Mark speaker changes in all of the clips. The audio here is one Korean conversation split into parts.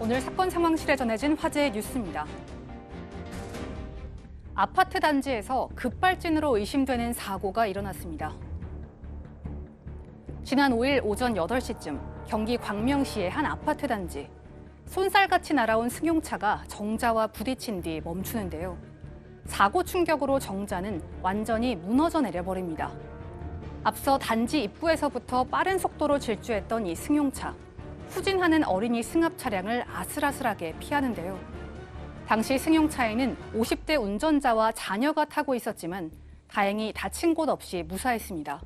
Speaker 1: 오늘 사건 상황실에 전해진 화제의 뉴스입니다. 아파트 단지에서 급발진으로 의심되는 사고가 일어났습니다. 지난 5일 오전 8시쯤 경기 광명시의 한 아파트 단지. 쏜살같이 날아온 승용차가 정자와 부딪힌 뒤 멈추는데요. 사고 충격으로 정자는 완전히 무너져 내려버립니다. 앞서 단지 입구에서부터 빠른 속도로 질주했던 이 승용차. 후진하는 어린이 승합 차량을 아슬아슬하게 피하는데요. 당시 승용차에는 50대 운전자와 자녀가 타고 있었지만 다행히 다친 곳 없이 무사했습니다.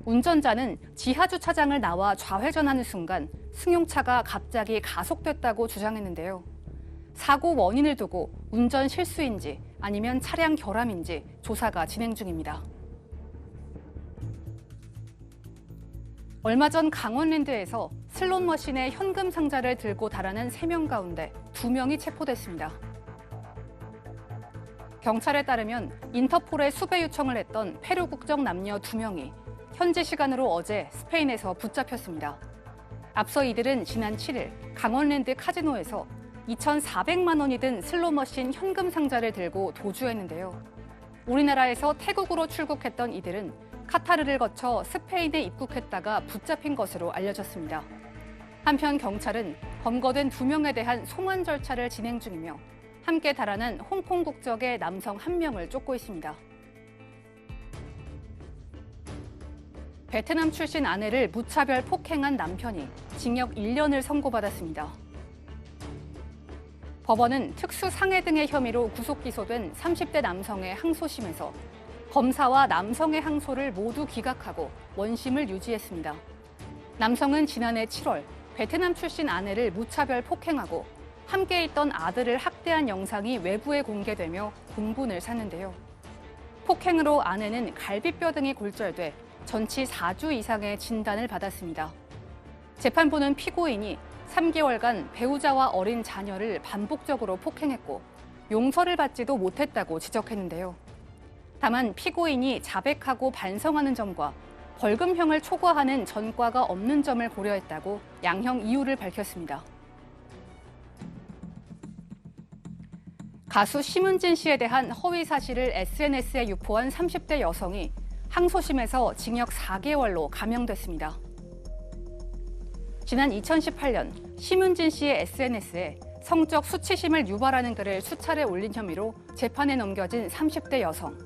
Speaker 1: 운전자는 지하 주차장을 나와 좌회전하는 순간 승용차가 갑자기 가속됐다고 주장했는데요. 사고 원인을 두고 운전 실수인지 아니면 차량 결함인지 조사가 진행 중입니다. 얼마 전 강원랜드에서 슬롯머신에 현금 상자를 들고 달아난 3명 가운데 2명이 체포됐습니다. 경찰에 따르면 인터폴에 수배 요청을 했던 페루 국적 남녀 2명이 현지 시간으로 어제 스페인에서 붙잡혔습니다. 앞서 이들은 지난 7일 강원랜드 카지노에서 2,400만 원이 든 슬롯머신 현금 상자를 들고 도주했는데요. 우리나라에서 태국으로 출국했던 이들은 카타르를 거쳐 스페인에 입국했다가 붙잡힌 것으로 알려졌습니다. 한편 경찰은 검거된 2명에 대한 송환 절차를 진행 중이며 함께 달아난 홍콩 국적의 남성 1명을 쫓고 있습니다. 베트남 출신 아내를 무차별 폭행한 남편이 징역 1년을 선고받았습니다. 법원은 특수상해 등의 혐의로 구속 기소된 30대 남성의 항소심에서 검사와 남성의 항소를 모두 기각하고 원심을 유지했습니다. 남성은 지난해 7월 베트남 출신 아내를 무차별 폭행하고 함께 있던 아들을 학대한 영상이 외부에 공개되며 공분을 샀는데요. 폭행으로 아내는 갈비뼈 등이 골절돼 전치 4주 이상의 진단을 받았습니다. 재판부는 피고인이 3개월간 배우자와 어린 자녀를 반복적으로 폭행했고 용서를 받지도 못했다고 지적했는데요. 다만 피고인이 자백하고 반성하는 점과 벌금형을 초과하는 전과가 없는 점을 고려했다고 양형 이유를 밝혔습니다. 가수 심은진 씨에 대한 허위 사실을 SNS에 유포한 30대 여성이 항소심에서 징역 4개월로 감형됐습니다. 지난 2018년 심은진 씨의 SNS에 성적 수치심을 유발하는 글을 수차례 올린 혐의로 재판에 넘겨진 30대 여성.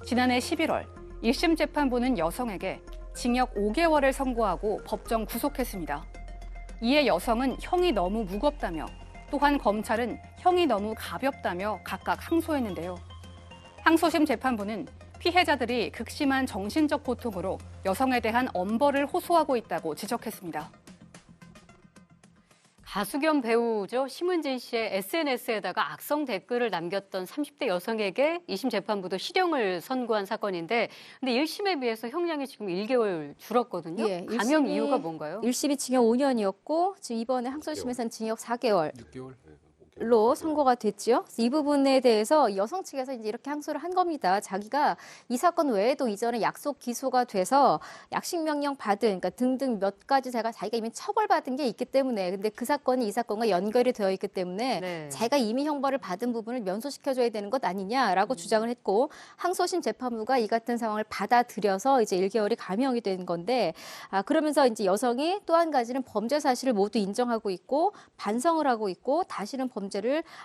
Speaker 1: 지난해 11월 1심 재판부는 여성에게 징역 5개월을 선고하고 법정 구속했습니다. 이에 여성은 형이 너무 무겁다며 또한 검찰은 형이 너무 가볍다며 각각 항소했는데요. 항소심 재판부는 피해자들이 극심한 정신적 고통으로 여성에 대한 엄벌을 호소하고 있다고 지적했습니다.
Speaker 2: 가수 겸 배우죠. 심은진 씨의 SNS에다가 악성 댓글을 남겼던 30대 여성에게 2심 재판부도 실형을 선고한 사건인데 근데 1심에 비해서 형량이 지금 1개월 줄었거든요.
Speaker 3: 예,
Speaker 2: 감형 이유가 뭔가요?
Speaker 3: 1심이 징역 5년이었고 지금 이번에 항소심에서는 징역 4개월.
Speaker 4: 6개월?
Speaker 3: 로 선고가 됐죠. 이 부분에 대해서 여성 측에서 이제 이렇게 항소를 한 겁니다. 자기가 이 사건 외에도 이전에 약속 기소가 돼서 약식 명령 받은, 그러니까 등등 몇 가지 자기가 이미 처벌받은 게 있기 때문에, 근데 그 사건이 이 사건과 연결이 되어 있기 때문에
Speaker 2: 네.
Speaker 3: 자기가 이미 형벌을 받은 부분을 면소시켜줘야 되는 것 아니냐라고 주장을 했고, 항소심 재판부가 이 같은 상황을 받아들여서 이제 1개월이 감형이 된 건데, 그러면서 이제 여성이 또 한 가지는 범죄 사실을 모두 인정하고 있고 반성을 하고 있고 다시는 범죄를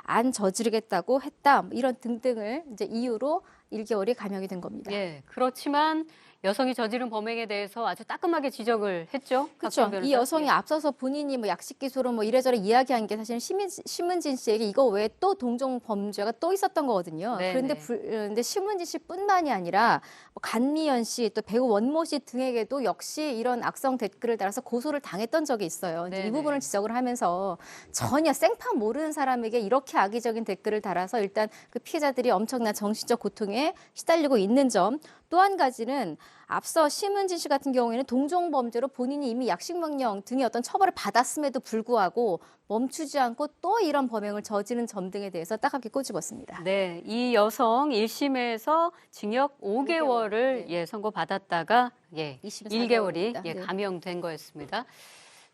Speaker 3: 안 저지르겠다고 했다. 이런 등등을 이제 이유로 1개월이 감형이 된 겁니다.
Speaker 2: 예, 그렇지만 여성이 저지른 범행에 대해서 아주 따끔하게 지적을 했죠.
Speaker 3: 그렇죠. 이 여성이 앞서서 본인이 뭐 약식 기소로 뭐 이래저래 이야기한 게 사실은 심은진 씨에게 이거 외에 또 동종 범죄가 또 있었던 거거든요.
Speaker 2: 네네.
Speaker 3: 그런데 심은진 씨뿐만이 아니라 뭐 간미연 씨, 또 배우 원모 씨 등에게도 역시 이런 악성 댓글을 달아서 고소를 당했던 적이 있어요. 이제 이
Speaker 2: 네네.
Speaker 3: 부분을 지적을 하면서 전혀 생판 모르는 사람에게 이렇게 악의적인 댓글을 달아서 일단 그 피해자들이 엄청난 정신적 고통에 시달리고 있는 점. 또 한 가지는 앞서 심은진 씨 같은 경우에는 동종범죄로 본인이 이미 약식명령 등의 어떤 처벌을 받았음에도 불구하고 멈추지 않고 또 이런 범행을 저지른 점 등에 대해서 따갑게 꼬집었습니다.
Speaker 2: 네, 이 여성 1심에서 징역 5개월을
Speaker 3: 네.
Speaker 2: 선고받았다가
Speaker 3: 2심은
Speaker 2: 1개월이
Speaker 3: 4개월입니다. 네.
Speaker 2: 감형된 거였습니다.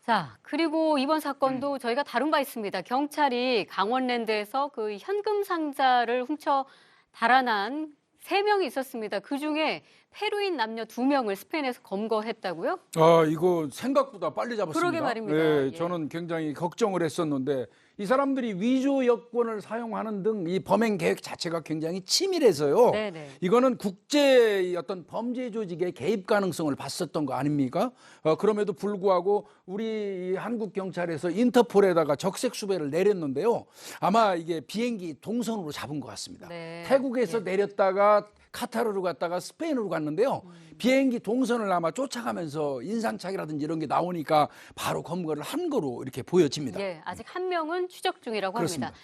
Speaker 2: 자, 그리고 이번 사건도 저희가 다룬 바 있습니다. 경찰이 강원랜드에서 그 현금 상자를 훔쳐 달아난 3명이 있었습니다. 그중에 페루인 남녀 2명을 스페인에서 검거했다고요?
Speaker 4: 아, 이거 생각보다 빨리 잡았습니다.
Speaker 2: 그러게 말입니다.
Speaker 4: 예,
Speaker 2: 예.
Speaker 4: 저는 굉장히 걱정을 했었는데 이 사람들이 위조 여권을 사용하는 등 이 범행 계획 자체가 굉장히 치밀해서요.
Speaker 2: 네네.
Speaker 4: 이거는 국제 어떤 범죄 조직의 개입 가능성을 봤었던 거 아닙니까? 그럼에도 불구하고 우리 한국 경찰에서 인터폴에다가 적색 수배를 내렸는데요. 아마 이게 비행기 동선으로 잡은 것 같습니다.
Speaker 2: 네.
Speaker 4: 태국에서 내렸다가 카타르로 갔다가 스페인으로 갔는데요. 비행기 동선을 아마 쫓아가면서 인상착의라든지 이런 게 나오니까 바로 검거를 한 거로 이렇게 보여집니다.
Speaker 2: 예, 아직 한 명은 추적 중이라고
Speaker 4: 그렇습니다.
Speaker 2: 합니다.